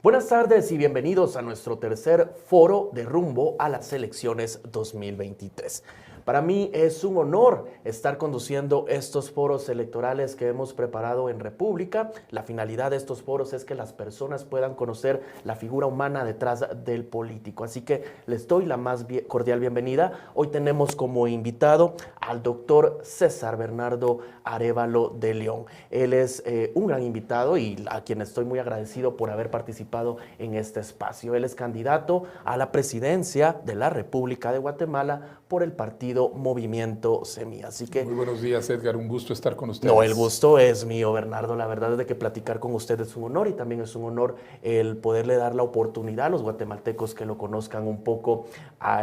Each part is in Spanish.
Buenas tardes y bienvenidos a nuestro tercer foro de rumbo a las elecciones 2023. Para mí es un honor estar conduciendo estos foros electorales que hemos preparado en República. La finalidad de estos foros es que las personas puedan conocer la figura humana detrás del político. Así que les doy la más cordial bienvenida. Hoy tenemos como invitado al doctor César Bernardo Arévalo de León. Él es un gran invitado y a quien estoy muy agradecido por haber participado en este espacio. Él es candidato a la presidencia de la República de Guatemala por el partido Movimiento Semilla. Así que muy buenos días, Edgar, un gusto estar con ustedes. No, el gusto es mío, Bernardo. La verdad es de que platicar con usted es un honor y también es un honor el poderle dar la oportunidad a los guatemaltecos que lo conozcan un poco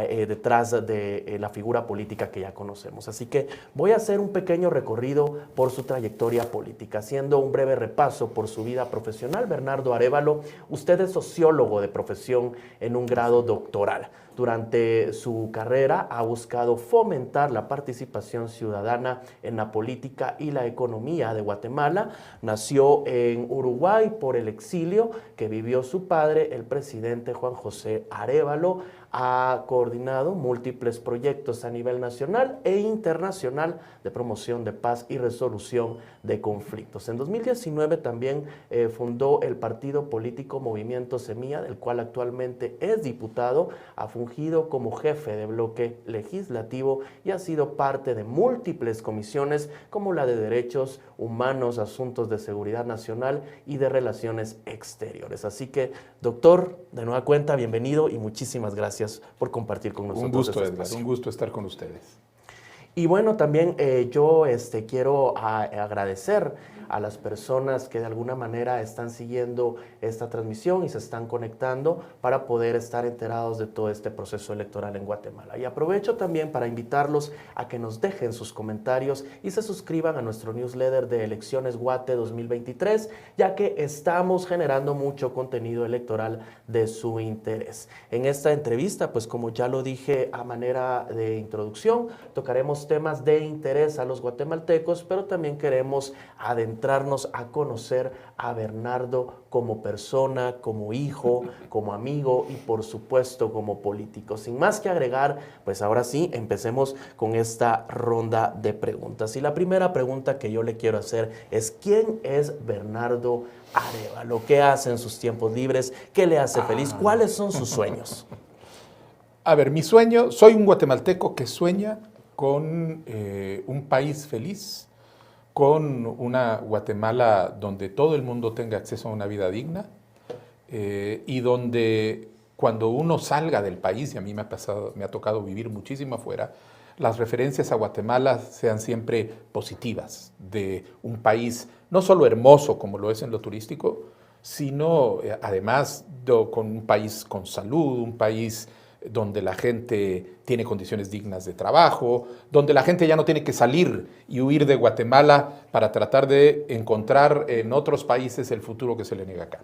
detrás de la figura política que ya conocemos. Así que voy a hacer un pequeño recorrido por su trayectoria política, haciendo un breve repaso por su vida profesional. Bernardo Arévalo, usted es sociólogo de profesión en un grado doctoral. Durante su carrera ha buscado fomentar la participación ciudadana en la política y la economía de Guatemala. Nació en Uruguay por el exilio que vivió su padre, el presidente Juan José Arévalo. Ha coordinado múltiples proyectos a nivel nacional e internacional de promoción de paz y resolución de conflictos. En 2019 también fundó el partido político Movimiento Semilla, del cual actualmente es diputado. Ha fungido como jefe de bloque legislativo y ha sido parte de múltiples comisiones como la de Derechos Humanos, Asuntos de Seguridad Nacional y de Relaciones Exteriores. Así que, doctor, de nueva cuenta, bienvenido y muchísimas gracias por compartir con nosotros. Un gusto, Edgar, un gusto estar con ustedes. Y bueno, también yo quiero agradecer a las personas que de alguna manera están siguiendo esta transmisión y se están conectando para poder estar enterados de todo este proceso electoral en Guatemala. Y aprovecho también para invitarlos a que nos dejen sus comentarios y se suscriban a nuestro newsletter de Elecciones Guate 2023, ya que estamos generando mucho contenido electoral de su interés. En esta entrevista, pues como ya lo dije a manera de introducción, tocaremos temas de interés a los guatemaltecos, pero también queremos adentrarnos a conocer a Bernardo como persona, como hijo, como amigo y por supuesto como político. Sin más que agregar, pues ahora sí, empecemos con esta ronda de preguntas. Y la primera pregunta que yo le quiero hacer es: ¿quién es Bernardo Arévalo? ¿Qué hace en sus tiempos libres? ¿Qué le hace feliz? ¿Cuáles son sus sueños? A ver, mi sueño, soy un guatemalteco que sueña con un país feliz, con una Guatemala donde todo el mundo tenga acceso a una vida digna y donde cuando uno salga del país, y a mí me ha tocado vivir muchísimo afuera, las referencias a Guatemala sean siempre positivas, de un país no solo hermoso como lo es en lo turístico, sino además con un país con salud, un país donde la gente tiene condiciones dignas de trabajo, donde la gente ya no tiene que salir y huir de Guatemala para tratar de encontrar en otros países el futuro que se le niega acá.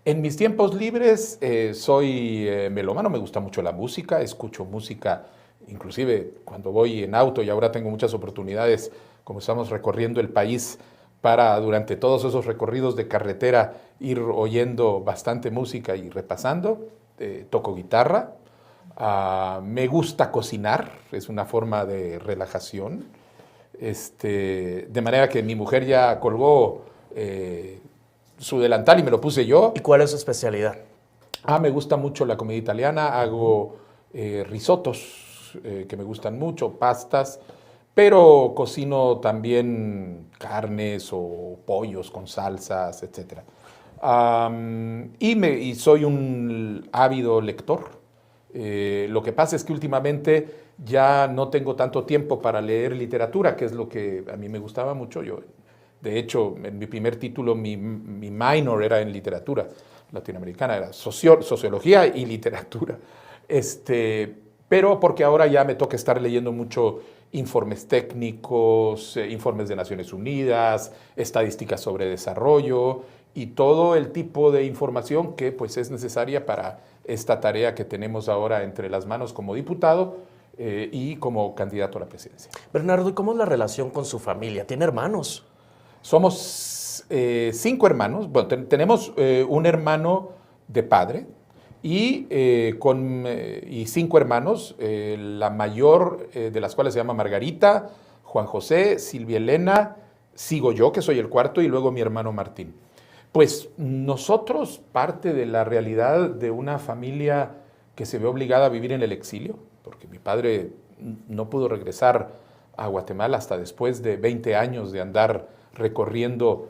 En mis tiempos libres soy melómano, me gusta mucho la música, escucho música, inclusive cuando voy en auto, y ahora tengo muchas oportunidades, como estamos recorriendo el país, para durante todos esos recorridos de carretera ir oyendo bastante música y repasando. Toco guitarra. Me gusta cocinar, es una forma de relajación. De manera que mi mujer ya colgó su delantal y me lo puse yo. ¿Y cuál es su especialidad? Me gusta mucho la comida italiana, hago risotos que me gustan mucho, pastas, pero cocino también carnes o pollos con salsas, etc. Y soy un ávido lector. Lo que pasa es que últimamente ya no tengo tanto tiempo para leer literatura, que es lo que a mí me gustaba mucho. Yo, de hecho, en mi primer título, mi minor era en literatura latinoamericana, era sociología y literatura. Pero porque ahora ya me toca estar leyendo mucho informes técnicos, informes de Naciones Unidas, estadísticas sobre desarrollo y todo el tipo de información que pues, es necesaria para esta tarea que tenemos ahora entre las manos como diputado y como candidato a la presidencia. Bernardo, ¿y cómo es la relación con su familia? ¿Tiene hermanos? Somos 5 hermanos. Bueno, tenemos un hermano de padre y, y 5 hermanos, la mayor de las cuales se llama Margarita, Juan José, Silvia Elena, sigo yo, que soy el cuarto, y luego mi hermano Martín. Pues nosotros, parte de la realidad de una familia que se ve obligada a vivir en el exilio, porque mi padre no pudo regresar a Guatemala hasta después de 20 años de andar recorriendo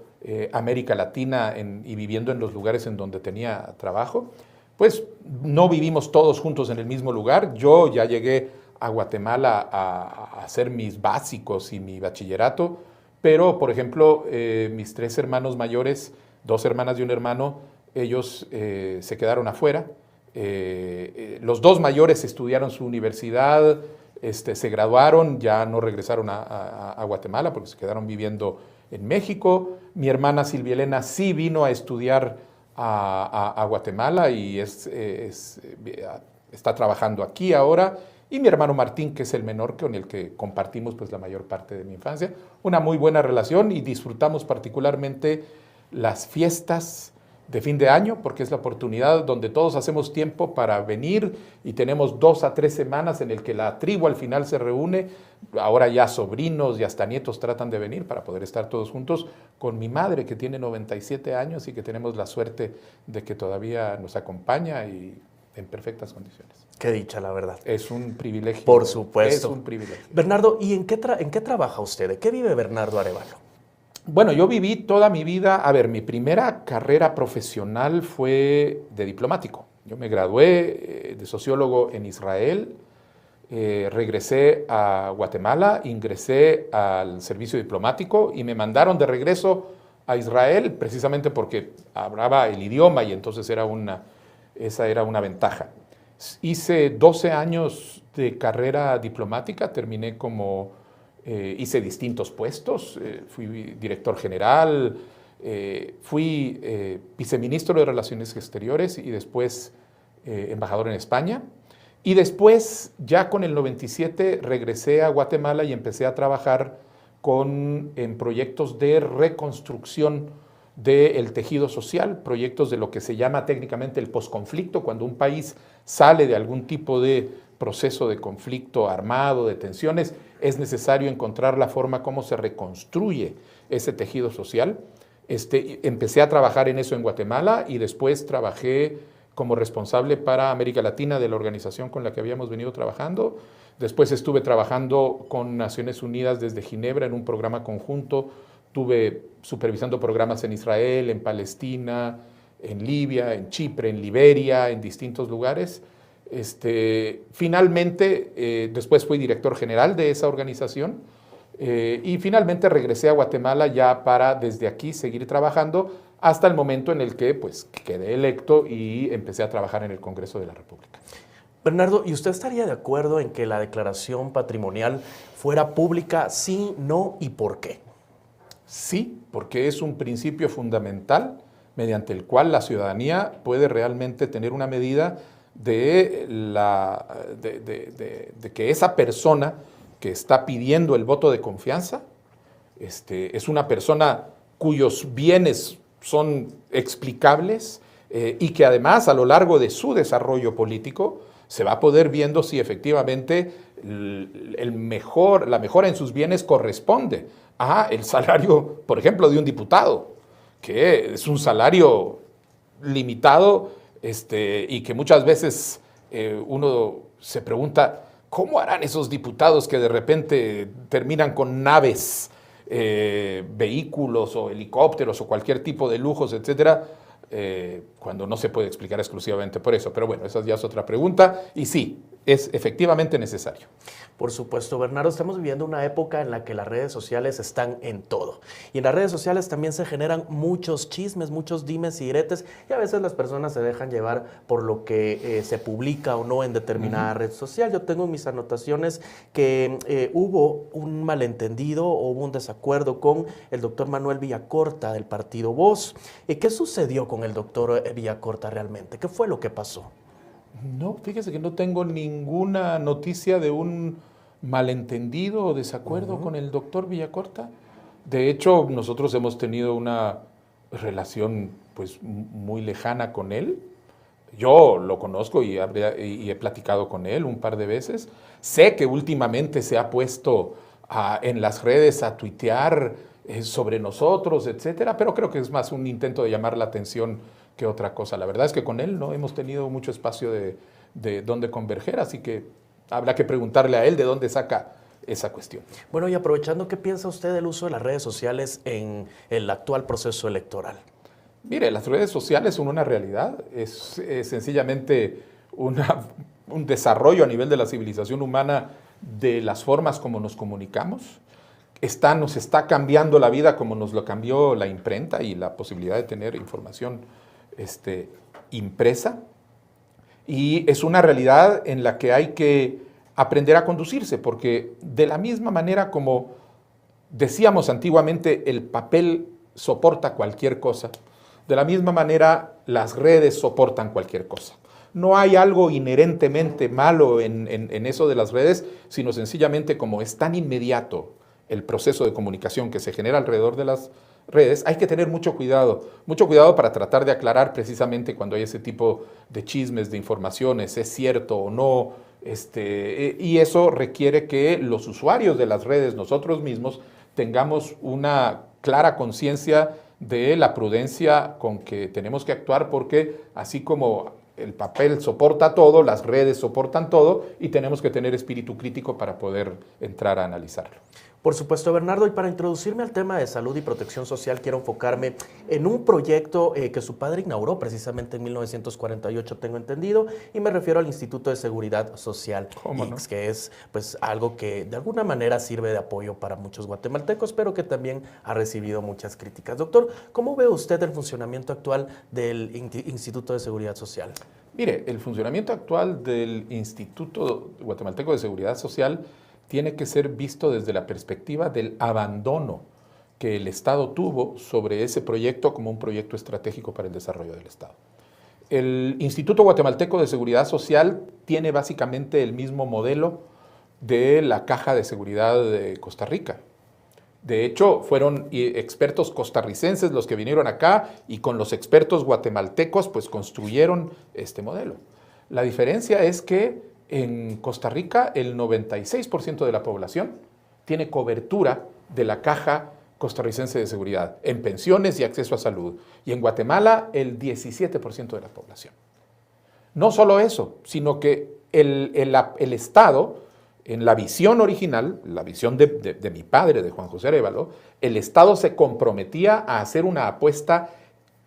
América Latina y viviendo en los lugares en donde tenía trabajo, pues no vivimos todos juntos en el mismo lugar. Yo ya llegué a Guatemala a hacer mis básicos y mi bachillerato, pero, por ejemplo, mis 3 hermanos mayores, 2 hermanas y un hermano, ellos se quedaron afuera. Los 2 mayores estudiaron su universidad, se graduaron, ya no regresaron a Guatemala porque se quedaron viviendo en México. Mi hermana Silvia Elena sí vino a estudiar a Guatemala y está trabajando aquí ahora. Y mi hermano Martín, que es el menor, con el que compartimos pues, la mayor parte de mi infancia. Una muy buena relación y disfrutamos particularmente las fiestas de fin de año, porque es la oportunidad donde todos hacemos tiempo para venir y tenemos 2 a 3 semanas en el que la tribu al final se reúne. Ahora ya sobrinos y hasta nietos tratan de venir para poder estar todos juntos con mi madre, que tiene 97 años y que tenemos la suerte de que todavía nos acompaña y en perfectas condiciones. Qué dicha, la verdad. Es un privilegio. Por supuesto. Es un privilegio. Bernardo, ¿y en qué trabaja usted? ¿De qué vive Bernardo Arévalo? Bueno, yo viví toda mi vida, mi primera carrera profesional fue de diplomático. Yo me gradué de sociólogo en Israel, regresé a Guatemala, ingresé al servicio diplomático y me mandaron de regreso a Israel precisamente porque hablaba el idioma y entonces esa era una ventaja. Hice 12 años de carrera diplomática, terminé hice distintos puestos, fui director general, fui viceministro de Relaciones Exteriores y después embajador en España. Y después, ya con el 97, regresé a Guatemala y empecé a trabajar en proyectos de reconstrucción del tejido social, proyectos de lo que se llama técnicamente el posconflicto, cuando un país sale de algún tipo de proceso de conflicto armado, de tensiones, es necesario encontrar la forma como se reconstruye ese tejido social. Empecé a trabajar en eso en Guatemala y después trabajé como responsable para América Latina de la organización con la que habíamos venido trabajando. Después estuve trabajando con Naciones Unidas desde Ginebra en un programa conjunto. Estuve supervisando programas en Israel, en Palestina, en Libia, en Chipre, en Liberia, en distintos lugares. Finalmente, después fui director general de esa organización y finalmente regresé a Guatemala ya para desde aquí seguir trabajando hasta el momento en el que pues, quedé electo y empecé a trabajar en el Congreso de la República. Bernardo, ¿y usted estaría de acuerdo en que la declaración patrimonial fuera pública, sí, no y por qué? Sí, porque es un principio fundamental mediante el cual la ciudadanía puede realmente tener una medida de que esa persona que está pidiendo el voto de confianza es una persona cuyos bienes son explicables y que además a lo largo de su desarrollo político se va a poder viendo si efectivamente la mejora en sus bienes corresponde a el salario, por ejemplo, de un diputado, que es un salario limitado y que muchas veces uno se pregunta, ¿cómo harán esos diputados que de repente terminan con naves, vehículos o helicópteros o cualquier tipo de lujos, etcétera, cuando no se puede explicar exclusivamente por eso? Pero bueno, esa ya es otra pregunta y sí, es efectivamente necesario. Por supuesto, Bernardo, estamos viviendo una época en la que las redes sociales están en todo. Y en las redes sociales también se generan muchos chismes, muchos dimes y diretes, y a veces las personas se dejan llevar por lo que se publica o no en determinada red social. Yo tengo en mis anotaciones que hubo un malentendido o hubo un desacuerdo con el doctor Manuel Villacorta del partido Voz. ¿Qué sucedió con el doctor Villacorta realmente? ¿Qué fue lo que pasó? No, fíjese que no tengo ninguna noticia de un malentendido o desacuerdo con el doctor Villacorta. De hecho, nosotros hemos tenido una relación pues, muy lejana con él. Yo lo conozco y he platicado con él un par de veces. Sé que últimamente se ha puesto en las redes a tuitear sobre nosotros, etcétera, pero creo que es más un intento de llamar la atención que otra cosa. La verdad es que con él no hemos tenido mucho espacio de dónde converger, así que habrá que preguntarle a él de dónde saca esa cuestión. Bueno, y aprovechando, ¿qué piensa usted del uso de las redes sociales en el actual proceso electoral? Mire, las redes sociales son una realidad, es sencillamente un desarrollo a nivel de la civilización humana de las formas como nos comunicamos. Nos está cambiando la vida como nos lo cambió la imprenta y la posibilidad de tener información impresa. Y es una realidad en la que hay que aprender a conducirse, porque de la misma manera como decíamos antiguamente, el papel soporta cualquier cosa, de la misma manera las redes soportan cualquier cosa. No hay algo inherentemente malo en eso de las redes, sino sencillamente como es tan inmediato el proceso de comunicación que se genera alrededor de las redes, hay que tener mucho cuidado para tratar de aclarar precisamente cuando hay ese tipo de chismes, de informaciones, es cierto o no, y eso requiere que los usuarios de las redes, nosotros mismos, tengamos una clara conciencia de la prudencia con que tenemos que actuar, porque así como el papel soporta todo, las redes soportan todo, y tenemos que tener espíritu crítico para poder entrar a analizarlo. Por supuesto, Bernardo, y para introducirme al tema de salud y protección social, quiero enfocarme en un proyecto que su padre inauguró precisamente en 1948, tengo entendido, y me refiero al Instituto de Seguridad Social, ICS, que es pues algo que de alguna manera sirve de apoyo para muchos guatemaltecos, pero que también ha recibido muchas críticas. Doctor, ¿cómo ve usted el funcionamiento actual del Instituto de Seguridad Social? Mire, el funcionamiento actual del Instituto Guatemalteco de Seguridad Social tiene que ser visto desde la perspectiva del abandono que el Estado tuvo sobre ese proyecto como un proyecto estratégico para el desarrollo del Estado. El Instituto Guatemalteco de Seguridad Social tiene básicamente el mismo modelo de la Caja de Seguridad de Costa Rica. De hecho, fueron expertos costarricenses los que vinieron acá y con los expertos guatemaltecos pues construyeron este modelo. La diferencia es que en Costa Rica el 96% de la población tiene cobertura de la Caja Costarricense de Seguridad en pensiones y acceso a salud. Y en Guatemala el 17% de la población. No solo eso, sino que el Estado, en la visión original, la visión de mi padre, de Juan José Arévalo, el Estado se comprometía a hacer una apuesta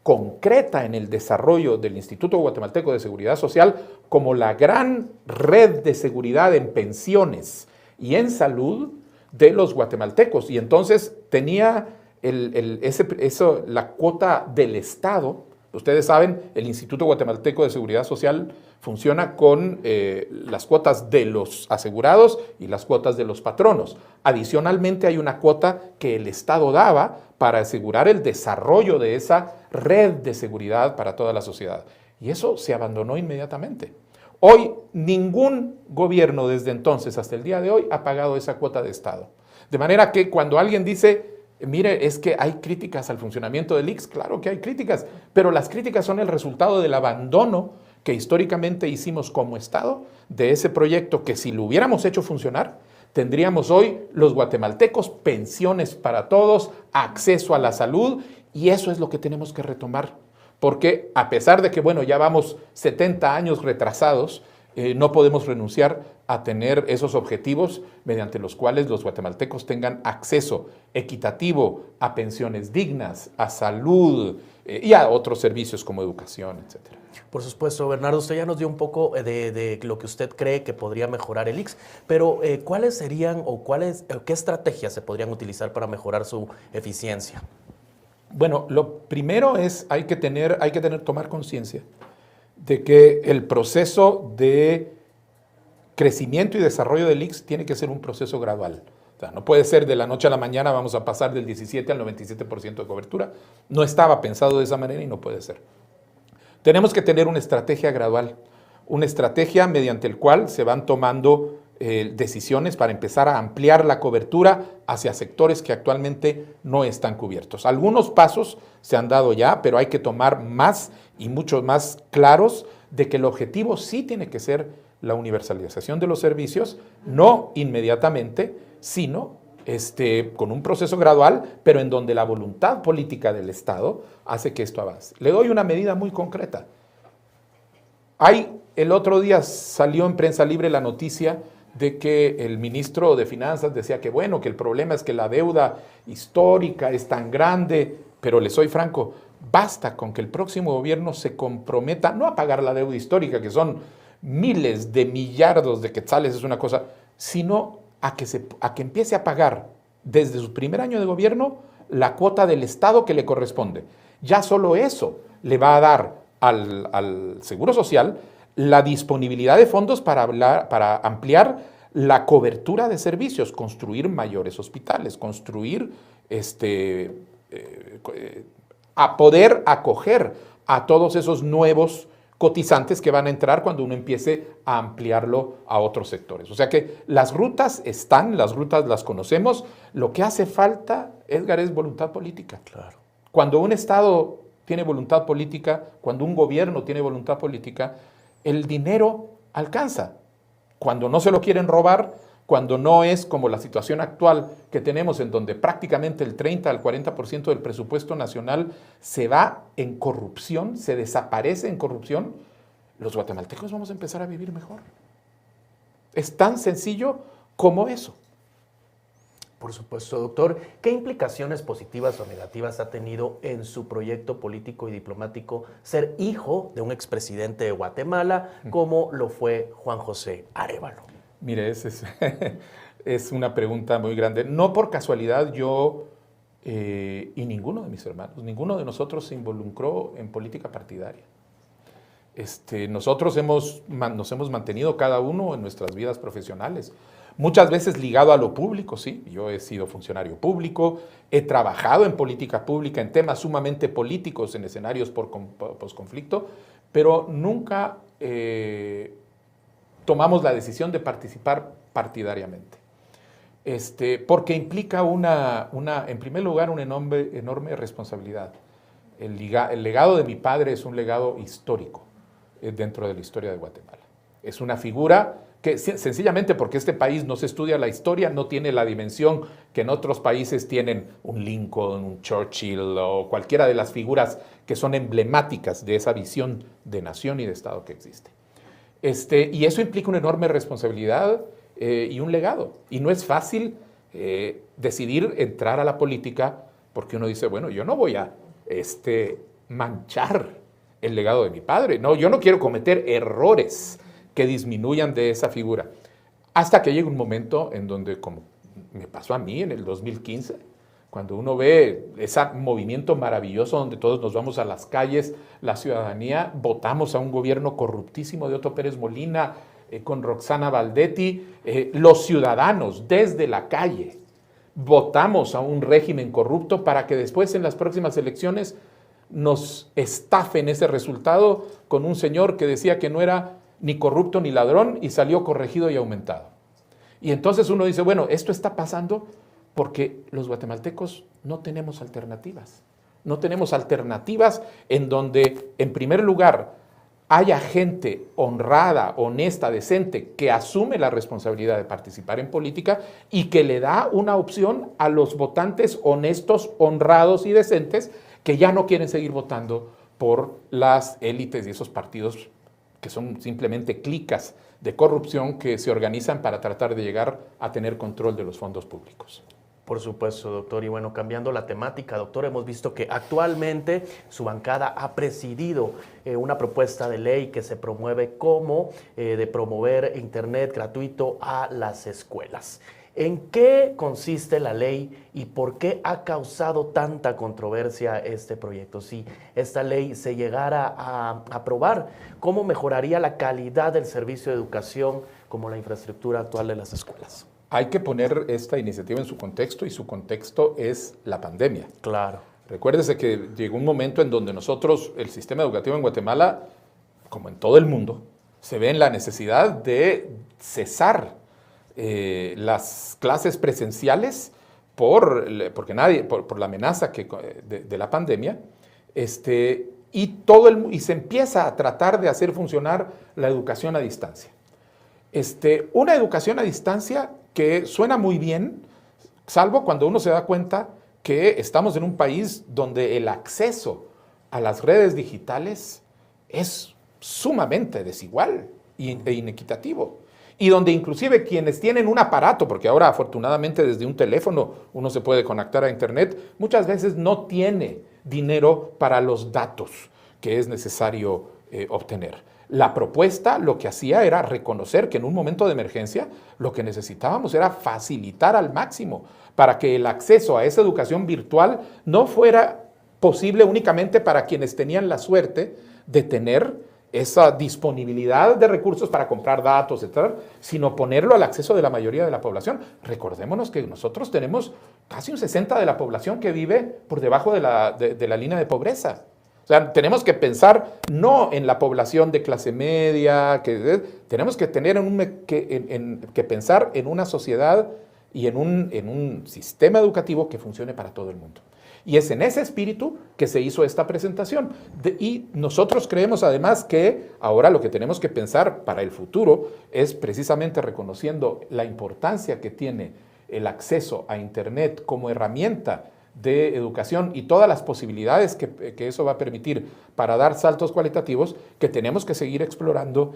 concreta en el desarrollo del Instituto Guatemalteco de Seguridad Social como la gran red de seguridad en pensiones y en salud de los guatemaltecos. Y entonces tenía la cuota del Estado. Ustedes saben, el Instituto Guatemalteco de Seguridad Social funciona con las cuotas de los asegurados y las cuotas de los patronos. Adicionalmente hay una cuota que el Estado daba para asegurar el desarrollo de esa red de seguridad para toda la sociedad. Y eso se abandonó inmediatamente. Hoy ningún gobierno desde entonces hasta el día de hoy ha pagado esa cuota de Estado. De manera que cuando alguien dice, mire, es que hay críticas al funcionamiento del ICS, claro que hay críticas, pero las críticas son el resultado del abandono que históricamente hicimos como Estado de ese proyecto que si lo hubiéramos hecho funcionar, tendríamos hoy los guatemaltecos pensiones para todos, acceso a la salud, y eso es lo que tenemos que retomar. Porque a pesar de que, bueno, ya vamos 70 años retrasados, no podemos renunciar a tener esos objetivos mediante los cuales los guatemaltecos tengan acceso equitativo a pensiones dignas, a salud y a otros servicios como educación, etcétera. Por supuesto, Bernardo, usted ya nos dio un poco de lo que usted cree que podría mejorar el ICS, pero ¿cuáles serían o qué estrategias se podrían utilizar para mejorar su eficiencia? Bueno, lo primero es hay que tomar conciencia de que el proceso de crecimiento y desarrollo del ICS tiene que ser un proceso gradual. O sea, no puede ser de la noche a la mañana vamos a pasar del 17 al 97% de cobertura. No estaba pensado de esa manera y no puede ser. Tenemos que tener una estrategia gradual, una estrategia mediante la cual se van tomando decisiones para empezar a ampliar la cobertura hacia sectores que actualmente no están cubiertos. Algunos pasos se han dado ya, pero hay que tomar más y muchos más claros de que el objetivo sí tiene que ser la universalización de los servicios, no inmediatamente, sino con un proceso gradual, pero en donde la voluntad política del Estado hace que esto avance. Le doy una medida muy concreta. El otro día salió en Prensa Libre la noticia de que el ministro de Finanzas decía que bueno, que el problema es que la deuda histórica es tan grande, pero le soy franco, basta con que el próximo gobierno se comprometa no a pagar la deuda histórica, que son miles de millardos de quetzales, es una cosa, sino a que empiece a pagar desde su primer año de gobierno la cuota del Estado que le corresponde. Ya solo eso le va a dar al Seguro Social la disponibilidad de fondos para ampliar la cobertura de servicios, construir mayores hospitales, construir a poder acoger a todos esos nuevos cotizantes que van a entrar cuando uno empiece a ampliarlo a otros sectores. O sea que las rutas están, las rutas las conocemos. Lo que hace falta, Edgar, es voluntad política. Claro. Cuando un Estado tiene voluntad política, cuando un gobierno tiene voluntad política, el dinero alcanza. Cuando no se lo quieren robar, cuando no es como la situación actual que tenemos en donde prácticamente el 30 al 40% del presupuesto nacional se va en corrupción, se desaparece en corrupción, los guatemaltecos vamos a empezar a vivir mejor. Es tan sencillo como eso. Por supuesto, doctor. ¿Qué implicaciones positivas o negativas ha tenido en su proyecto político y diplomático ser hijo de un expresidente de Guatemala como lo fue Juan José Arévalo? Mire, es una pregunta muy grande. No por casualidad yo y ninguno de mis hermanos, ninguno de nosotros se involucró en política partidaria. Nosotros nos hemos mantenido cada uno en nuestras vidas profesionales. Muchas veces ligado a lo público, sí. Yo he sido funcionario público, he trabajado en política pública, en temas sumamente políticos, en escenarios posconflicto, pero nunca tomamos la decisión de participar partidariamente. Porque implica en primer lugar, una enorme responsabilidad. El legado de mi padre es un legado histórico dentro de la historia de Guatemala. Es una figura que sencillamente porque este país no se estudia la historia, no tiene la dimensión que en otros países tienen un Lincoln, un Churchill o cualquiera de las figuras que son emblemáticas de esa visión de nación y de Estado que existe. Y eso implica una enorme responsabilidad y un legado. Y no es fácil decidir entrar a la política porque uno dice, bueno, yo no voy a manchar el legado de mi padre. No, yo no quiero cometer errores que disminuyan de esa figura. Hasta que llega un momento en donde, como me pasó a mí en el 2015, cuando uno ve ese movimiento maravilloso donde todos nos vamos a las calles, la ciudadanía, votamos a un gobierno corruptísimo de Otto Pérez Molina, con Roxana Valdetti, los ciudadanos desde la calle votamos a un régimen corrupto para que después en las próximas elecciones nos estafen ese resultado con un señor que decía que no era ni corrupto ni ladrón y salió corregido y aumentado. Y entonces uno dice, bueno, esto está pasando porque los guatemaltecos no tenemos alternativas. No tenemos alternativas en donde, en primer lugar, haya gente honrada, honesta, decente, que asume la responsabilidad de participar en política y que le da una opción a los votantes honestos, honrados y decentes que ya no quieren seguir votando por las élites y esos partidos que son simplemente clicas de corrupción que se organizan para tratar de llegar a tener control de los fondos públicos. Por supuesto, doctor. Y bueno, cambiando la temática, doctor, hemos visto que actualmente su bancada ha presidido una propuesta de ley que se promueve como de promover Internet gratuito a las escuelas. ¿En qué consiste la ley y por qué ha causado tanta controversia este proyecto? Si esta ley se llegara a aprobar, ¿cómo mejoraría la calidad del servicio de educación como la infraestructura actual de las escuelas? Hay que poner esta iniciativa en su contexto y su contexto es la pandemia. Claro. Recuérdese que llegó un momento en donde nosotros, el sistema educativo en Guatemala, como en todo el mundo, se ve en la necesidad de cesar las clases presenciales por la amenaza de la pandemia, y se empieza a tratar de hacer funcionar la educación a distancia. Una educación a distancia que suena muy bien, salvo cuando uno se da cuenta que estamos en un país donde el acceso a las redes digitales es sumamente desigual e inequitativo. Y donde inclusive quienes tienen un aparato, porque ahora afortunadamente desde un teléfono uno se puede conectar a internet, muchas veces no tiene dinero para los datos que es necesario obtener. La propuesta lo que hacía era reconocer que en un momento de emergencia lo que necesitábamos era facilitar al máximo para que el acceso a esa educación virtual no fuera posible únicamente para quienes tenían la suerte de tener esa disponibilidad de recursos para comprar datos, etcétera, sino ponerlo al acceso de la mayoría de la población. Recordémonos que nosotros tenemos casi un 60% de la población que vive por debajo de la línea de pobreza. O sea, tenemos que pensar no en la población de clase media, tenemos que tener que pensar en una sociedad y en un sistema educativo que funcione para todo el mundo. Y es en ese espíritu que se hizo esta presentación. Y nosotros creemos además que ahora lo que tenemos que pensar para el futuro es precisamente reconociendo la importancia que tiene el acceso a Internet como herramienta de educación y todas las posibilidades que eso va a permitir para dar saltos cualitativos, que tenemos que seguir explorando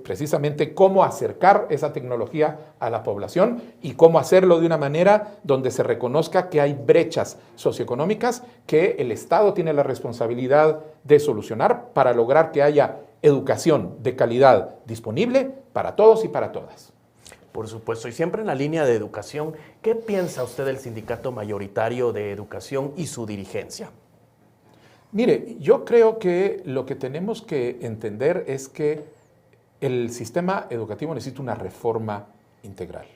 precisamente cómo acercar esa tecnología a la población y cómo hacerlo de una manera donde se reconozca que hay brechas socioeconómicas que el Estado tiene la responsabilidad de solucionar para lograr que haya educación de calidad disponible para todos y para todas. Por supuesto, y siempre en la línea de educación, ¿qué piensa usted del sindicato mayoritario de educación y su dirigencia? Mire, yo creo que lo que tenemos que entender es que el sistema educativo necesita una reforma integral.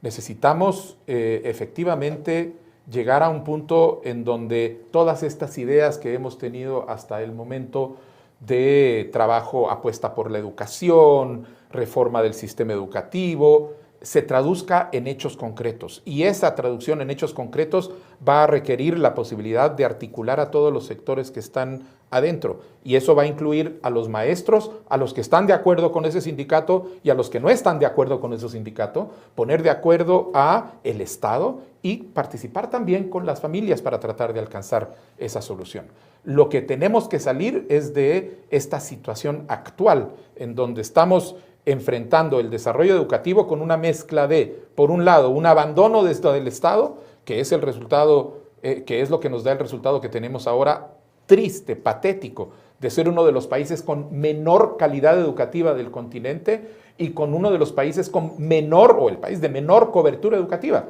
Necesitamos efectivamente llegar a un punto en donde todas estas ideas que hemos tenido hasta el momento de trabajo, apuesta por la educación, reforma del sistema educativo, se traduzca en hechos concretos. Y esa traducción en hechos concretos va a requerir la posibilidad de articular a todos los sectores que están adentro. Y eso va a incluir a los maestros, a los que están de acuerdo con ese sindicato y a los que no están de acuerdo con ese sindicato, poner de acuerdo a el Estado y participar también con las familias para tratar de alcanzar esa solución. Lo que tenemos que salir es de esta situación actual, en donde estamos enfrentando el desarrollo educativo con una mezcla de, por un lado, un abandono del Estado, que es el resultado, que es lo que nos da el resultado que tenemos ahora, triste, patético, de ser uno de los países con menor calidad educativa del continente y con uno de los países con menor, o el país de menor cobertura educativa.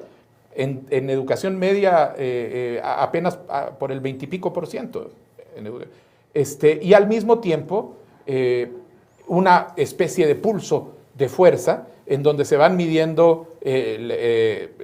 En educación media apenas por el 20 y pico %. Y al mismo tiempo una especie de pulso de fuerza en donde se van midiendo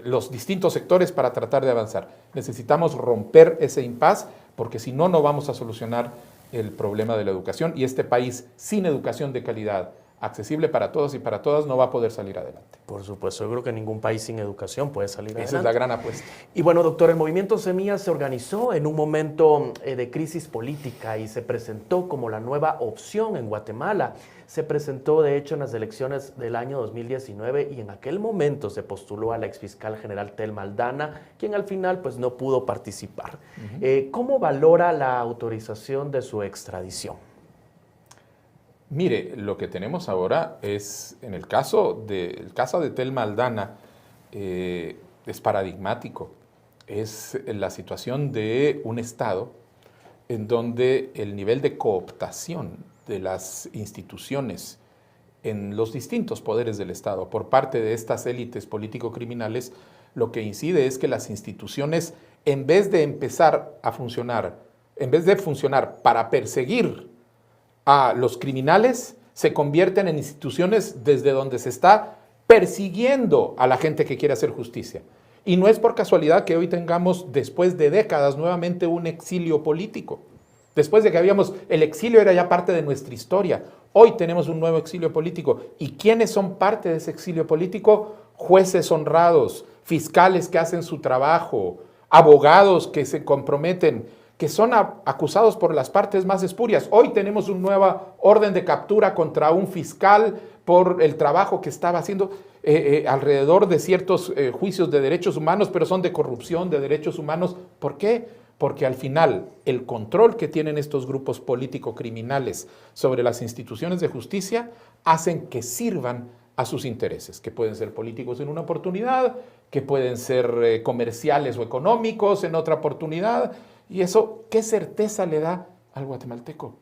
los distintos sectores para tratar de avanzar. Necesitamos romper ese impasse porque si no, no vamos a solucionar el problema de la educación y este país sin educación de calidad, accesible para todos y para todas, no va a poder salir adelante. Por supuesto, yo creo que ningún país sin educación puede salir adelante. Esa es la gran apuesta. Y bueno, doctor, el Movimiento Semillas se organizó en un momento de crisis política y se presentó como la nueva opción en Guatemala. Se presentó, de hecho, en las elecciones del año 2019 y en aquel momento se postuló a la exfiscal general Telma Aldana, quien al final pues, no pudo participar. ¿Cómo valora la autorización de su extradición? Mire, lo que tenemos ahora es, en el caso de Telma Aldana, es paradigmático. Es la situación de un Estado en donde el nivel de cooptación de las instituciones en los distintos poderes del Estado por parte de estas élites político-criminales, lo que incide es que las instituciones, en vez de empezar a funcionar, en vez de funcionar para perseguir a los criminales, se convierten en instituciones desde donde se está persiguiendo a la gente que quiere hacer justicia. Y no es por casualidad que hoy tengamos, después de décadas, nuevamente un exilio político. Después de que el exilio era ya parte de nuestra historia, hoy tenemos un nuevo exilio político. ¿Y quiénes son parte de ese exilio político? Jueces honrados, fiscales que hacen su trabajo, abogados que se comprometen, que son acusados por las partes más espurias. Hoy tenemos una nueva orden de captura contra un fiscal por el trabajo que estaba haciendo alrededor de ciertos juicios de derechos humanos, pero son de corrupción, de derechos humanos. ¿Por qué? Porque al final el control que tienen estos grupos político-criminales sobre las instituciones de justicia hacen que sirvan a sus intereses, que pueden ser políticos en una oportunidad, que pueden ser comerciales o económicos en otra oportunidad. Y eso, ¿qué certeza le da al guatemalteco?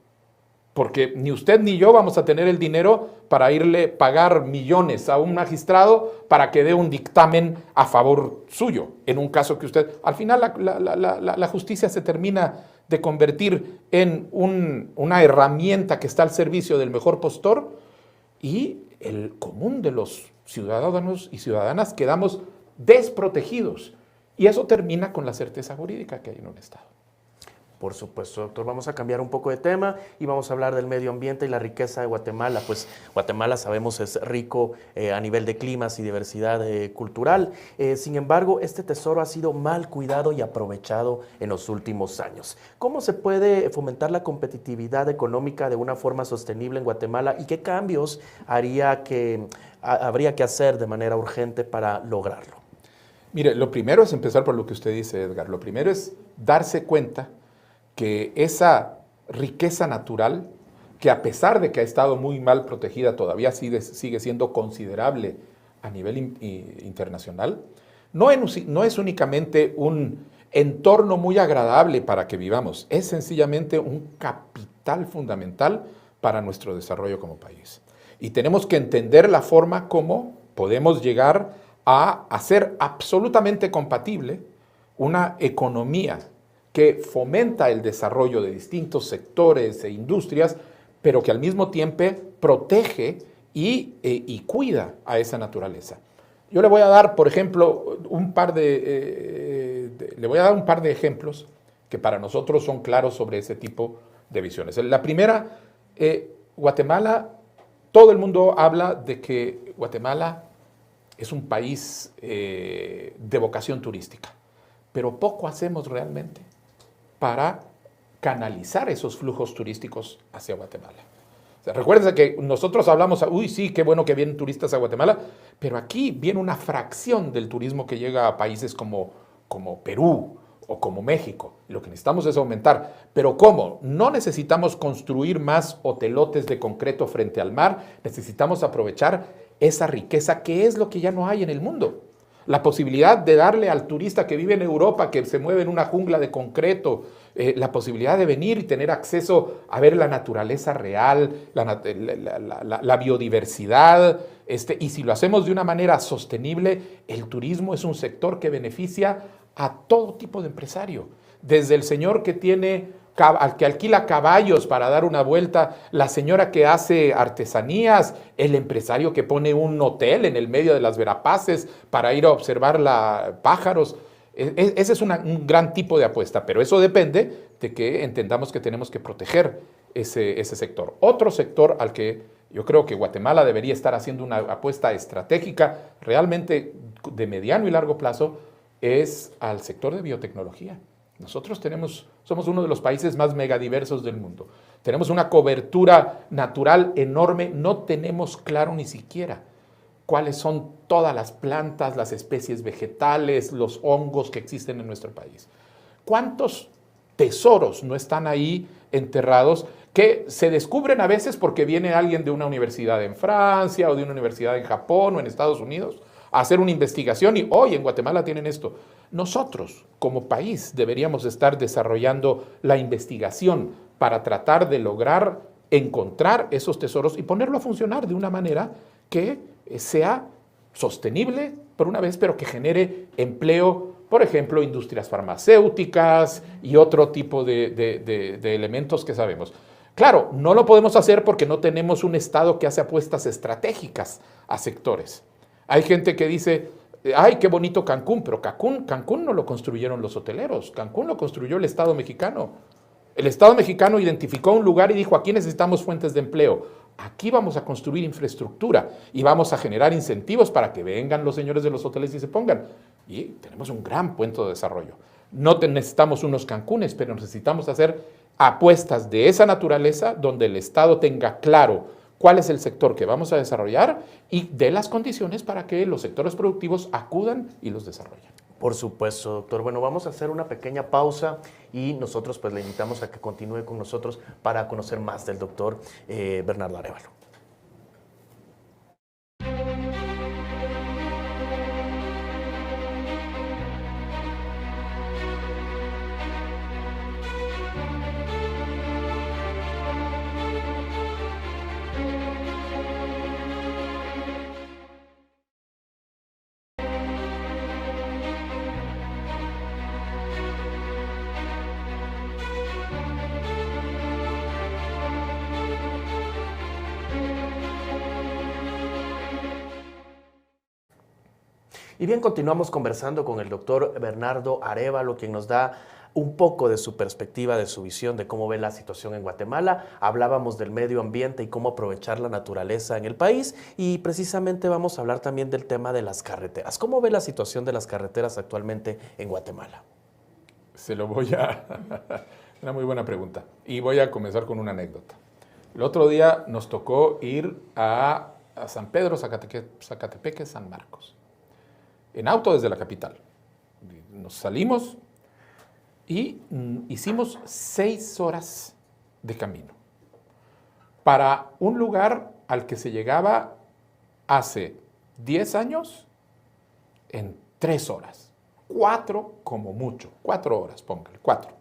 Porque ni usted ni yo vamos a tener el dinero para irle a pagar millones a un magistrado para que dé un dictamen a favor suyo, en un caso que usted... Al final la justicia se termina de convertir en una herramienta que está al servicio del mejor postor, y el común de los ciudadanos y ciudadanas quedamos desprotegidos. Y eso termina con la certeza jurídica que hay en un Estado. Por supuesto, doctor. Vamos a cambiar un poco de tema y vamos a hablar del medio ambiente y la riqueza de Guatemala. Pues Guatemala, sabemos, es rico a nivel de climas y diversidad cultural. Sin embargo, este tesoro ha sido mal cuidado y aprovechado en los últimos años. ¿Cómo se puede fomentar la competitividad económica de una forma sostenible en Guatemala y qué cambios habría que hacer de manera urgente para lograrlo? Mire, lo primero es empezar por lo que usted dice, Edgar. Lo primero es darse cuenta que esa riqueza natural, que a pesar de que ha estado muy mal protegida, todavía sigue siendo considerable a nivel internacional, no es únicamente un entorno muy agradable para que vivamos, es sencillamente un capital fundamental para nuestro desarrollo como país. Y tenemos que entender la forma como podemos llegar a hacer absolutamente compatible una economía que fomenta el desarrollo de distintos sectores e industrias, pero que al mismo tiempo protege y cuida a esa naturaleza. Yo le voy a dar, por ejemplo, un par de ejemplos que para nosotros son claros sobre ese tipo de visiones. La primera, Guatemala, todo el mundo habla de que Guatemala es un país de vocación turística, pero poco hacemos realmente para canalizar esos flujos turísticos hacia Guatemala. O sea, recuérdense que nosotros hablamos, uy, sí, qué bueno que vienen turistas a Guatemala, pero aquí viene una fracción del turismo que llega a países como Perú o como México. Lo que necesitamos es aumentar. ¿Pero cómo? No necesitamos construir más hotelotes de concreto frente al mar, necesitamos aprovechar esa riqueza que es lo que ya no hay en el mundo. La posibilidad de darle al turista que vive en Europa, que se mueve en una jungla de concreto, la posibilidad de venir y tener acceso a ver la naturaleza real, la biodiversidad, y si lo hacemos de una manera sostenible, el turismo es un sector que beneficia a todo tipo de empresario, desde el señor al que alquila caballos para dar una vuelta, la señora que hace artesanías, el empresario que pone un hotel en el medio de las Verapaces para ir a observar pájaros. Ese es un gran tipo de apuesta, pero eso depende de que entendamos que tenemos que proteger ese sector. Otro sector al que yo creo que Guatemala debería estar haciendo una apuesta estratégica realmente de mediano y largo plazo es al sector de biotecnología. Nosotros somos uno de los países más megadiversos del mundo. Tenemos una cobertura natural enorme, no tenemos claro ni siquiera cuáles son todas las plantas, las especies vegetales, los hongos que existen en nuestro país. ¿Cuántos tesoros no están ahí enterrados que se descubren a veces porque viene alguien de una universidad en Francia o de una universidad en Japón o en Estados Unidos a hacer una investigación y hoy en Guatemala tienen esto? Nosotros, como país, deberíamos estar desarrollando la investigación para tratar de lograr encontrar esos tesoros y ponerlo a funcionar de una manera que sea sostenible, por una vez, pero que genere empleo, por ejemplo, industrias farmacéuticas y otro tipo de elementos que sabemos. Claro, no lo podemos hacer porque no tenemos un Estado que hace apuestas estratégicas a sectores. Hay gente que dice, ay, qué bonito Cancún, pero Cancún no lo construyeron los hoteleros, Cancún lo construyó el Estado mexicano. El Estado mexicano identificó un lugar y dijo, aquí necesitamos fuentes de empleo, aquí vamos a construir infraestructura y vamos a generar incentivos para que vengan los señores de los hoteles y se pongan. Y tenemos un gran punto de desarrollo. No necesitamos unos Cancunes, pero necesitamos hacer apuestas de esa naturaleza donde el Estado tenga claro cuál es el sector que vamos a desarrollar y dé las condiciones para que los sectores productivos acudan y los desarrollen. Por supuesto, doctor. Bueno, vamos a hacer una pequeña pausa y nosotros pues le invitamos a que continúe con nosotros para conocer más del doctor Bernardo Arévalo. Y bien, continuamos conversando con el doctor Bernardo Arévalo, quien nos da un poco de su perspectiva, de su visión, de cómo ve la situación en Guatemala. Hablábamos del medio ambiente y cómo aprovechar la naturaleza en el país y precisamente vamos a hablar también del tema de las carreteras. ¿Cómo ve la situación de las carreteras actualmente en Guatemala? Una muy buena pregunta. Y voy a comenzar con una anécdota. El otro día nos tocó ir a San Pedro, Zacatepeque, San Marcos, en auto desde la capital. Nos salimos y hicimos 6 horas de camino para un lugar al que se llegaba hace 10 años en 3 horas. 4 como mucho, 4 horas, póngale, 4.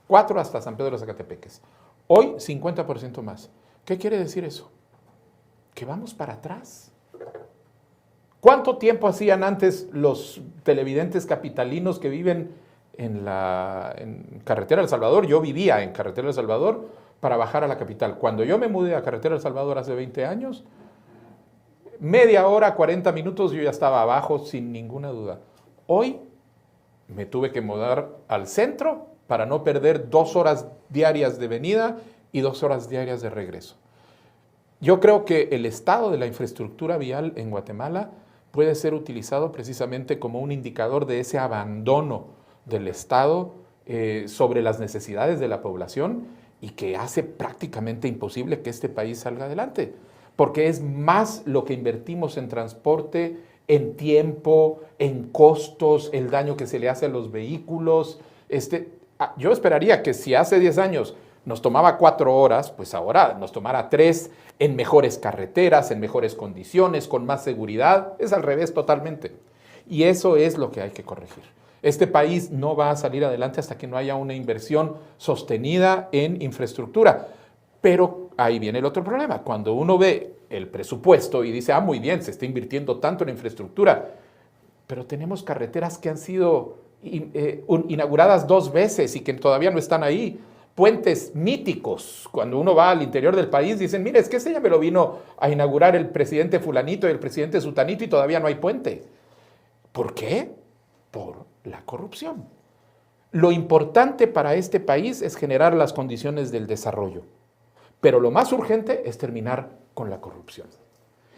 4 hasta San Pedro de Zacatepeques. Hoy 50% más. ¿Qué quiere decir eso? Que vamos para atrás. ¿Cuánto tiempo hacían antes los televidentes capitalinos que viven en Carretera del Salvador? Yo vivía en Carretera del Salvador para bajar a la capital. Cuando yo me mudé a Carretera del Salvador hace 20 años, media hora, 40 minutos, yo ya estaba abajo sin ninguna duda. Hoy me tuve que mudar al centro para no perder 2 horas diarias de venida y 2 horas diarias de regreso. Yo creo que el estado de la infraestructura vial en Guatemala puede ser utilizado precisamente como un indicador de ese abandono del Estado sobre las necesidades de la población y que hace prácticamente imposible que este país salga adelante, porque es más lo que invertimos en transporte, en tiempo, en costos, el daño que se le hace a los vehículos. Yo esperaría que si hace 10 años nos tomaba 4 horas, pues ahora nos tomará 3 en mejores carreteras, en mejores condiciones, con más seguridad. Es al revés totalmente. Y eso es lo que hay que corregir. Este país no va a salir adelante hasta que no haya una inversión sostenida en infraestructura. Pero ahí viene el otro problema. Cuando uno ve el presupuesto y dice, muy bien, se está invirtiendo tanto en infraestructura, pero tenemos carreteras que han sido inauguradas 2 veces y que todavía no están ahí. Puentes míticos, cuando uno va al interior del país, dicen, mire, es que ese ya me lo vino a inaugurar el presidente fulanito y el presidente sutanito y todavía no hay puente. ¿Por qué? Por la corrupción. Lo importante para este país es generar las condiciones del desarrollo, pero lo más urgente es terminar con la corrupción.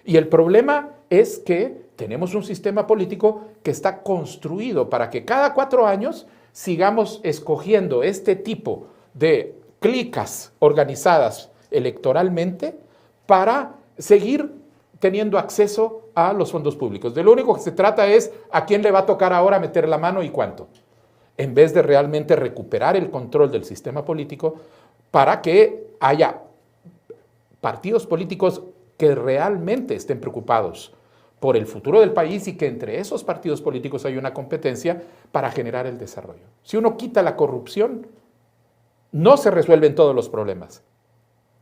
Y el problema es que tenemos un sistema político que está construido para que cada 4 años sigamos escogiendo este tipo de clicas organizadas electoralmente para seguir teniendo acceso a los fondos públicos. De lo único que se trata es a quién le va a tocar ahora meter la mano y cuánto, en vez de realmente recuperar el control del sistema político para que haya partidos políticos que realmente estén preocupados por el futuro del país y que entre esos partidos políticos hay una competencia para generar el desarrollo. Si uno quita la corrupción, no se resuelven todos los problemas,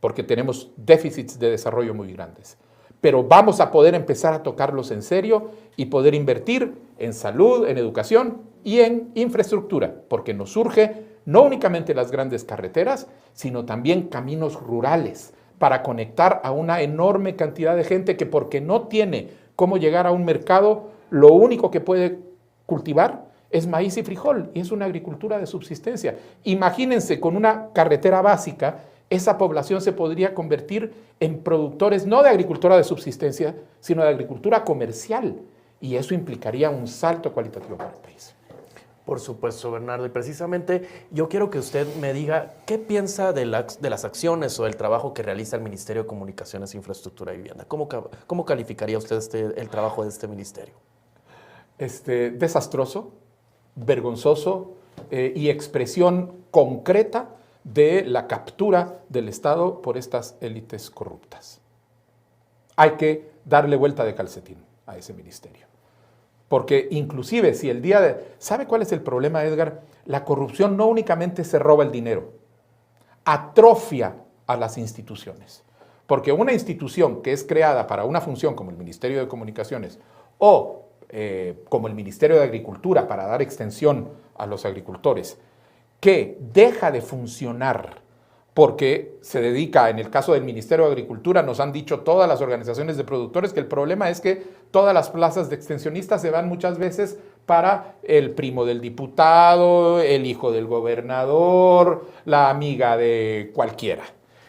porque tenemos déficits de desarrollo muy grandes. Pero vamos a poder empezar a tocarlos en serio y poder invertir en salud, en educación y en infraestructura, porque nos surge no únicamente las grandes carreteras, sino también caminos rurales para conectar a una enorme cantidad de gente que porque no tiene cómo llegar a un mercado, lo único que puede cultivar es maíz y frijol, y es una agricultura de subsistencia. Imagínense, con una carretera básica, esa población se podría convertir en productores no de agricultura de subsistencia, sino de agricultura comercial, y eso implicaría un salto cualitativo para el país. Por supuesto, Bernardo. Y precisamente yo quiero que usted me diga qué piensa de las acciones o del trabajo que realiza el Ministerio de Comunicaciones, Infraestructura y Vivienda. ¿Cómo calificaría usted el trabajo de este ministerio? Desastroso, vergonzoso y expresión concreta de la captura del Estado por estas élites corruptas. Hay que darle vuelta de calcetín a ese ministerio. Porque inclusive si el día de... ¿Sabe cuál es el problema, Edgar? La corrupción no únicamente se roba el dinero, atrofia a las instituciones. Porque una institución que es creada para una función como el Ministerio de Comunicaciones o como el Ministerio de Agricultura para dar extensión a los agricultores, que deja de funcionar porque se dedica, en el caso del Ministerio de Agricultura, nos han dicho todas las organizaciones de productores que el problema es que todas las plazas de extensionistas se van muchas veces para el primo del diputado, el hijo del gobernador, la amiga de cualquiera.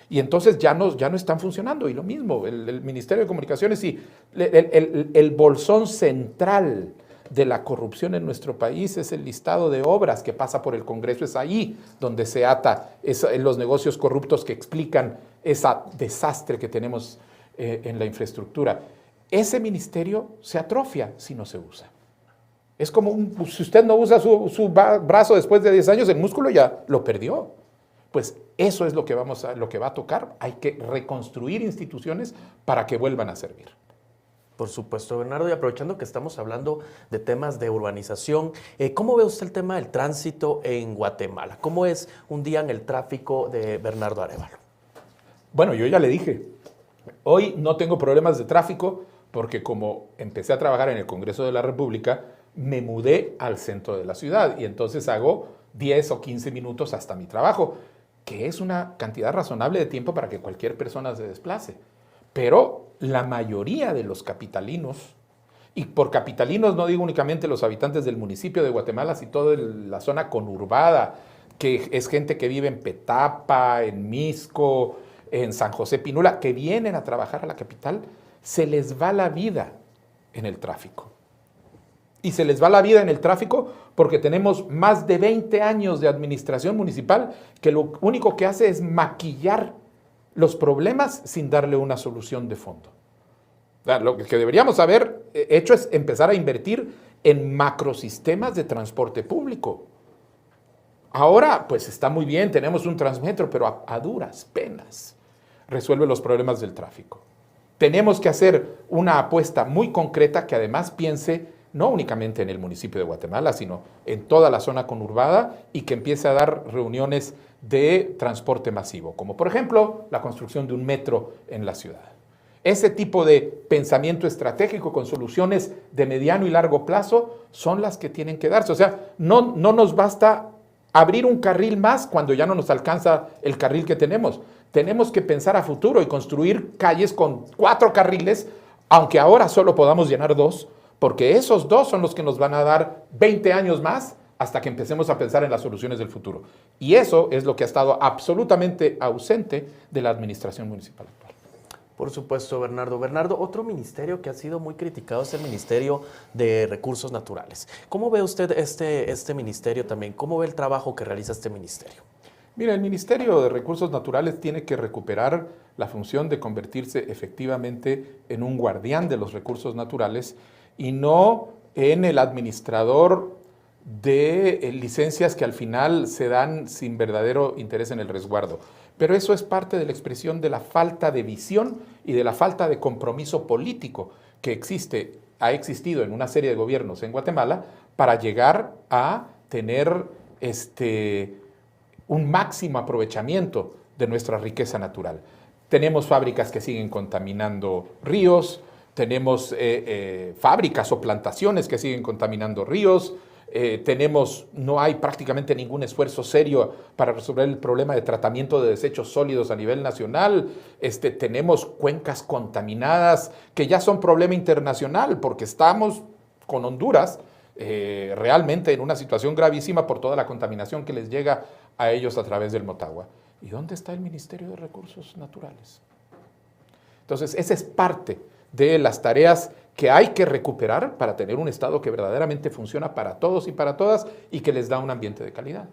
Y entonces ya no están funcionando. Y lo mismo, el Ministerio de Comunicaciones y el bolsón central de la corrupción en nuestro país es el listado de obras que pasa por el Congreso. Es ahí donde se ata los negocios corruptos que explican ese desastre que tenemos en la infraestructura. Ese ministerio se atrofia si no se usa. Es como si usted no usa su brazo después de 10 años, el músculo ya lo perdió. Pues eso es lo que va a tocar. Hay que reconstruir instituciones para que vuelvan a servir. Por supuesto, Bernardo, y aprovechando que estamos hablando de temas de urbanización, ¿cómo ve usted el tema del tránsito en Guatemala? ¿Cómo es un día en el tráfico de Bernardo Arévalo? Bueno, yo ya le dije, hoy no tengo problemas de tráfico porque como empecé a trabajar en el Congreso de la República, me mudé al centro de la ciudad y entonces hago 10 o 15 minutos hasta mi trabajo, que es una cantidad razonable de tiempo para que cualquier persona se desplace. Pero la mayoría de los capitalinos, y por capitalinos no digo únicamente los habitantes del municipio de Guatemala, sino toda la zona conurbada, que es gente que vive en Petapa, en Misco, en San José Pinula, que vienen a trabajar a la capital, se les va la vida en el tráfico. Y se les va la vida en el tráfico porque tenemos más de 20 años de administración municipal que lo único que hace es maquillar los problemas sin darle una solución de fondo. Lo que deberíamos haber hecho es empezar a invertir en macrosistemas de transporte público. Ahora, pues está muy bien, tenemos un Transmetro, pero a duras penas resuelve los problemas del tráfico. Tenemos que hacer una apuesta muy concreta que además piense no únicamente en el municipio de Guatemala, sino en toda la zona conurbada y que empiece a dar reuniones de transporte masivo, como por ejemplo la construcción de un metro en la ciudad. Ese tipo de pensamiento estratégico con soluciones de mediano y largo plazo son las que tienen que darse. O sea, no nos basta abrir un carril más cuando ya no nos alcanza el carril que tenemos. Tenemos que pensar a futuro y construir calles con 4 carriles, aunque ahora solo podamos llenar 2, porque esos 2 son los que nos van a dar 20 años más hasta que empecemos a pensar en las soluciones del futuro. Y eso es lo que ha estado absolutamente ausente de la administración municipal actual. Por supuesto, Bernardo. Bernardo, otro ministerio que ha sido muy criticado es el Ministerio de Recursos Naturales. ¿Cómo ve usted este ministerio también? ¿Cómo ve el trabajo que realiza este ministerio? Mira, el Ministerio de Recursos Naturales tiene que recuperar la función de convertirse efectivamente en un guardián de los recursos naturales y no en el administrador de licencias que al final se dan sin verdadero interés en el resguardo. Pero eso es parte de la expresión de la falta de visión y de la falta de compromiso político que ha existido en una serie de gobiernos en Guatemala para llegar a tener un máximo aprovechamiento de nuestra riqueza natural. Tenemos fábricas que siguen contaminando ríos, tenemos fábricas o plantaciones que siguen contaminando ríos, no hay prácticamente ningún esfuerzo serio para resolver el problema de tratamiento de desechos sólidos a nivel nacional. Tenemos cuencas contaminadas que ya son problema internacional porque estamos con Honduras realmente en una situación gravísima por toda la contaminación que les llega a ellos a través del Motagua. ¿Y dónde está el Ministerio de Recursos Naturales? Entonces, esa es parte de las tareas que hay que recuperar para tener un Estado que verdaderamente funciona para todos y para todas y que les da un ambiente de calidad.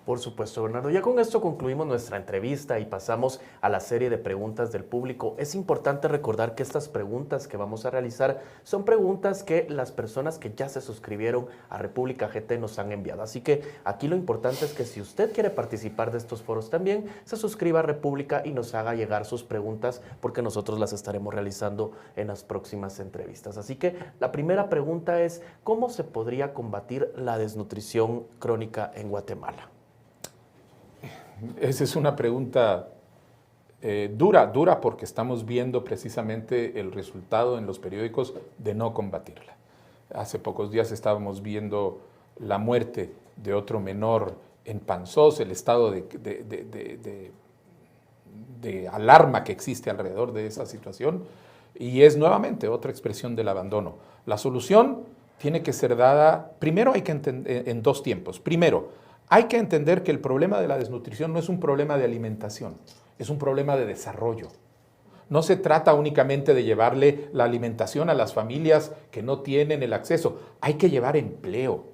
Por supuesto, Bernardo. Ya con esto concluimos nuestra entrevista y pasamos a la serie de preguntas del público. Es importante recordar que estas preguntas que vamos a realizar son preguntas que las personas que ya se suscribieron a República GT nos han enviado. Así que aquí lo importante es que si usted quiere participar de estos foros también, se suscriba a República y nos haga llegar sus preguntas porque nosotros las estaremos realizando en las próximas entrevistas. Así que la primera pregunta es, ¿cómo se podría combatir la desnutrición crónica en Guatemala? Esa es una pregunta dura porque estamos viendo precisamente el resultado en los periódicos de no combatirla. Hace pocos días estábamos viendo la muerte de otro menor en Panzós, el estado de alarma que existe alrededor de esa situación, y es nuevamente otra expresión del abandono. La solución tiene que ser dada, primero hay que entender en dos tiempos. Primero, hay que entender que el problema de la desnutrición no es un problema de alimentación, es un problema de desarrollo. No se trata únicamente de llevarle la alimentación a las familias que no tienen el acceso. Hay que llevar empleo,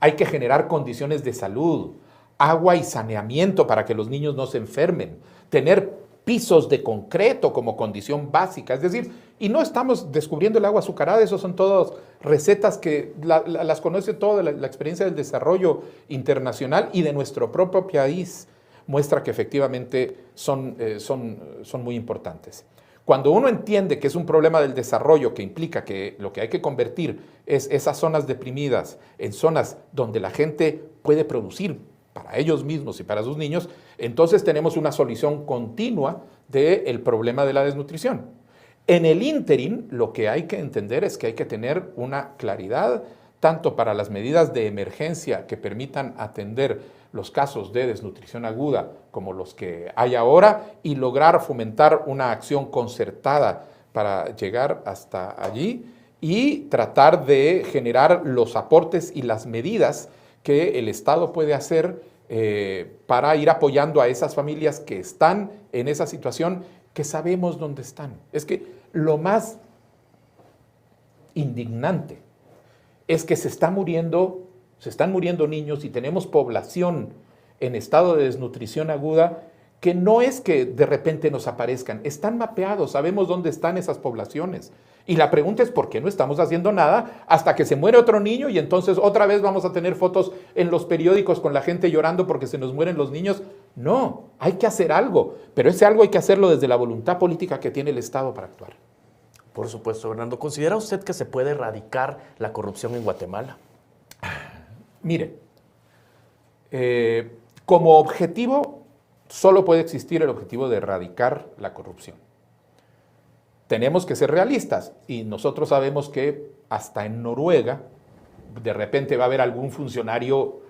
hay que generar condiciones de salud, agua y saneamiento para que los niños no se enfermen, tener pisos de concreto como condición básica. Es decir, y no estamos descubriendo el agua azucarada, eso son todas recetas que las conoce toda la experiencia del desarrollo internacional y de nuestro propio país muestra que efectivamente son muy importantes. Cuando uno entiende que es un problema del desarrollo que implica que lo que hay que convertir es esas zonas deprimidas en zonas donde la gente puede producir para ellos mismos y para sus niños, entonces tenemos una solución continua del problema de la desnutrición. En el ínterin, lo que hay que entender es que hay que tener una claridad tanto para las medidas de emergencia que permitan atender los casos de desnutrición aguda como los que hay ahora y lograr fomentar una acción concertada para llegar hasta allí y tratar de generar los aportes y las medidas que el Estado puede hacer para ir apoyando a esas familias que están en esa situación, que sabemos dónde están. Es que lo más indignante es que se están muriendo niños y tenemos población en estado de desnutrición aguda que no es que de repente nos aparezcan, están mapeados, sabemos dónde están esas poblaciones. Y la pregunta es ¿por qué no estamos haciendo nada hasta que se muere otro niño y entonces otra vez vamos a tener fotos en los periódicos con la gente llorando porque se nos mueren los niños? No, hay que hacer algo, pero ese algo hay que hacerlo desde la voluntad política que tiene el Estado para actuar. Por supuesto, Fernando. ¿Considera usted que se puede erradicar la corrupción en Guatemala? Mire, como objetivo, solo puede existir el objetivo de erradicar la corrupción. Tenemos que ser realistas y nosotros sabemos que hasta en Noruega de repente va a haber algún funcionario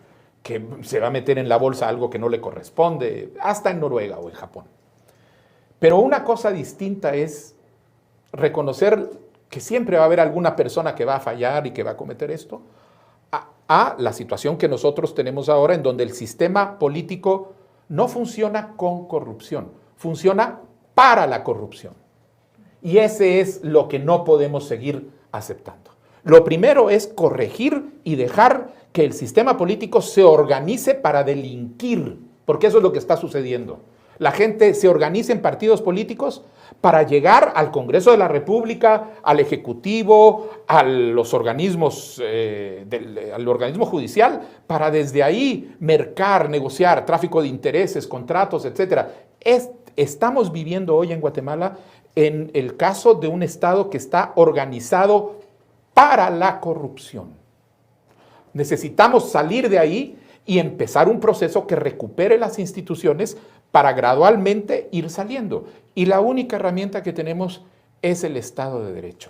que se va a meter en la bolsa algo que no le corresponde, hasta en Noruega o en Japón. Pero una cosa distinta es reconocer que siempre va a haber alguna persona que va a fallar y que va a cometer esto, a la situación que nosotros tenemos ahora en donde el sistema político no funciona con corrupción, funciona para la corrupción. Y ese es lo que no podemos seguir aceptando. Lo primero es corregir y dejar que el sistema político se organice para delinquir, porque eso es lo que está sucediendo. La gente se organiza en partidos políticos para llegar al Congreso de la República, al Ejecutivo, a los organismos, al organismo judicial, para desde ahí mercar, negociar, tráfico de intereses, contratos, etc. Estamos viviendo hoy en Guatemala en el caso de un Estado que está organizado para la corrupción. Necesitamos salir de ahí y empezar un proceso que recupere las instituciones para gradualmente ir saliendo. Y la única herramienta que tenemos es el Estado de Derecho.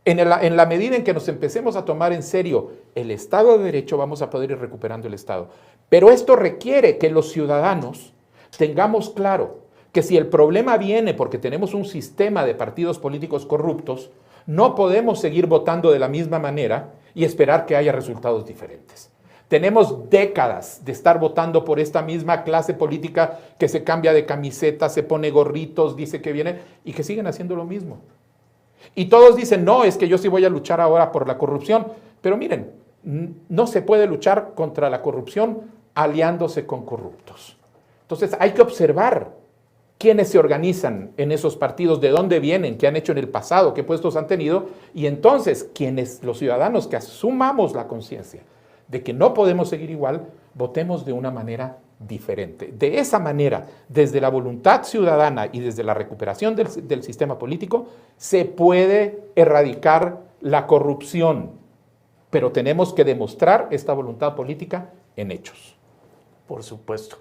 En la medida en que nos empecemos a tomar en serio el Estado de Derecho, vamos a poder ir recuperando el Estado. Pero esto requiere que los ciudadanos tengamos claro que si el problema viene porque tenemos un sistema de partidos políticos corruptos, no podemos seguir votando de la misma manera y esperar que haya resultados diferentes. Tenemos décadas de estar votando por esta misma clase política que se cambia de camiseta, se pone gorritos, dice que viene y que siguen haciendo lo mismo. Y todos dicen, no, es que yo sí voy a luchar ahora por la corrupción. Pero miren, no se puede luchar contra la corrupción aliándose con corruptos. Entonces hay que observar quiénes se organizan en esos partidos, de dónde vienen, qué han hecho en el pasado, qué puestos han tenido, y entonces quienes, los ciudadanos que asumamos la conciencia de que no podemos seguir igual, votemos de una manera diferente. De esa manera, desde la voluntad ciudadana y desde la recuperación del sistema político, se puede erradicar la corrupción, pero tenemos que demostrar esta voluntad política en hechos. Por supuesto.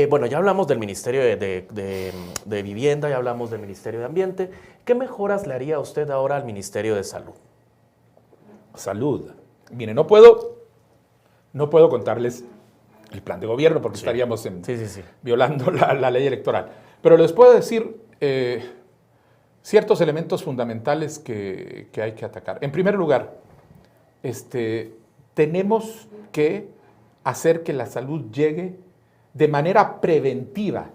Bueno, ya hablamos del Ministerio de Vivienda, ya hablamos del Ministerio de Ambiente. ¿Qué mejoras le haría usted ahora al Ministerio de Salud? Salud. Mire, no puedo contarles el plan de gobierno porque estaríamos violando la ley electoral. Pero les puedo decir ciertos elementos fundamentales que hay que atacar. En primer lugar, tenemos que hacer que la salud llegue de manera preventiva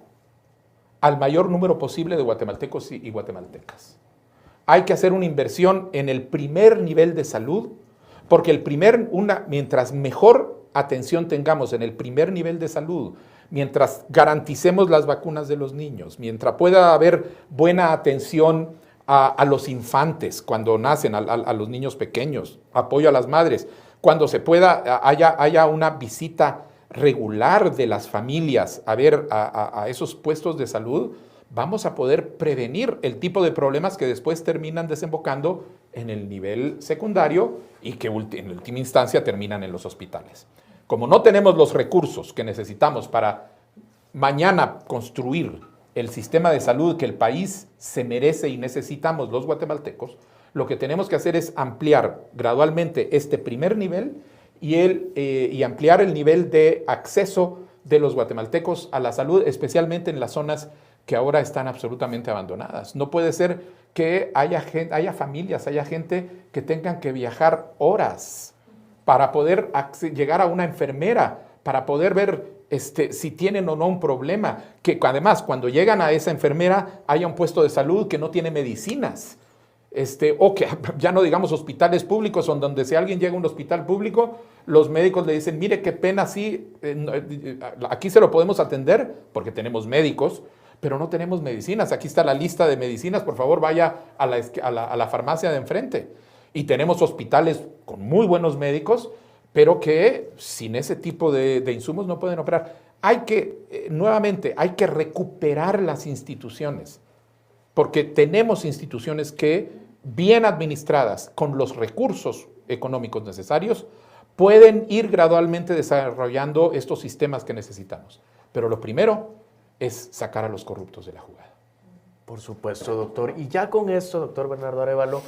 al mayor número posible de guatemaltecos y guatemaltecas. Hay que hacer una inversión en el primer nivel de salud, porque mientras mejor atención tengamos en el primer nivel de salud, mientras garanticemos las vacunas de los niños, mientras pueda haber buena atención a los infantes cuando nacen, a los niños pequeños, apoyo a las madres, cuando se pueda, haya una visita regular de las familias a esos puestos de salud, vamos a poder prevenir el tipo de problemas que después terminan desembocando en el nivel secundario y que en última instancia terminan en los hospitales. Como no tenemos los recursos que necesitamos para mañana construir el sistema de salud que el país se merece y necesitamos los guatemaltecos, lo que tenemos que hacer es ampliar gradualmente este primer nivel y ampliar el nivel de acceso de los guatemaltecos a la salud, especialmente en las zonas que ahora están absolutamente abandonadas. No puede ser que haya familias, haya gente que tengan que viajar horas para poder llegar a una enfermera, para poder ver si tienen o no un problema, que además cuando llegan a esa enfermera haya un puesto de salud que no tiene medicinas. O que ya no digamos hospitales públicos, donde si alguien llega a un hospital público, los médicos le dicen, mire qué pena, sí, aquí se lo podemos atender porque tenemos médicos, pero no tenemos medicinas. Aquí está la lista de medicinas, por favor vaya a la farmacia de enfrente. Y tenemos hospitales con muy buenos médicos, pero que sin ese tipo de insumos no pueden operar. Nuevamente, hay que recuperar las instituciones, porque tenemos instituciones que, bien administradas, con los recursos económicos necesarios, pueden ir gradualmente desarrollando estos sistemas que necesitamos. Pero lo primero es sacar a los corruptos de la jugada. Por supuesto, doctor. Y ya con esto, doctor Bernardo Arévalo,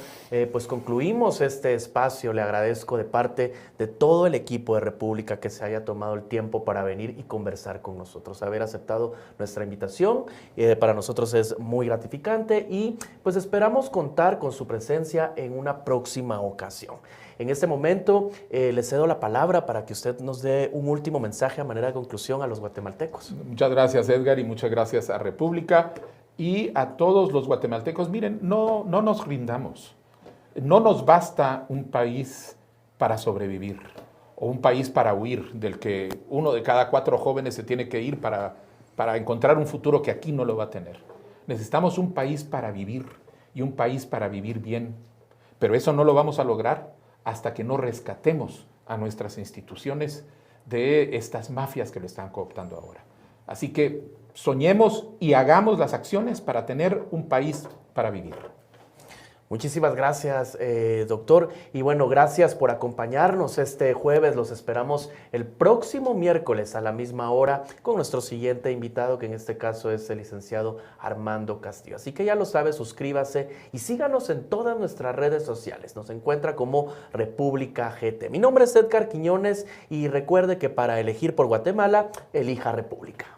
pues concluimos este espacio. Le agradezco de parte de todo el equipo de República que se haya tomado el tiempo para venir y conversar con nosotros, haber aceptado nuestra invitación. Para nosotros es muy gratificante y pues esperamos contar con su presencia en una próxima ocasión. En este momento le cedo la palabra para que usted nos dé un último mensaje a manera de conclusión a los guatemaltecos. Muchas gracias, Edgar, y muchas gracias a República. Y a todos los guatemaltecos, miren, no nos rindamos. No nos basta un país para sobrevivir o un país para huir, del que 1 de cada 4 jóvenes se tiene que ir para encontrar un futuro que aquí no lo va a tener. Necesitamos un país para vivir y un país para vivir bien. Pero eso no lo vamos a lograr hasta que no rescatemos a nuestras instituciones de estas mafias que lo están cooptando ahora. Así que soñemos y hagamos las acciones para tener un país para vivir. Muchísimas gracias, doctor. Y bueno, gracias por acompañarnos este jueves. Los esperamos el próximo miércoles a la misma hora con nuestro siguiente invitado, que en este caso es el licenciado Armando Castillo. Así que ya lo sabe, suscríbase y síganos en todas nuestras redes sociales. Nos encuentra como República GT. Mi nombre es Edgar Quiñones y recuerde que para elegir por Guatemala, elija República.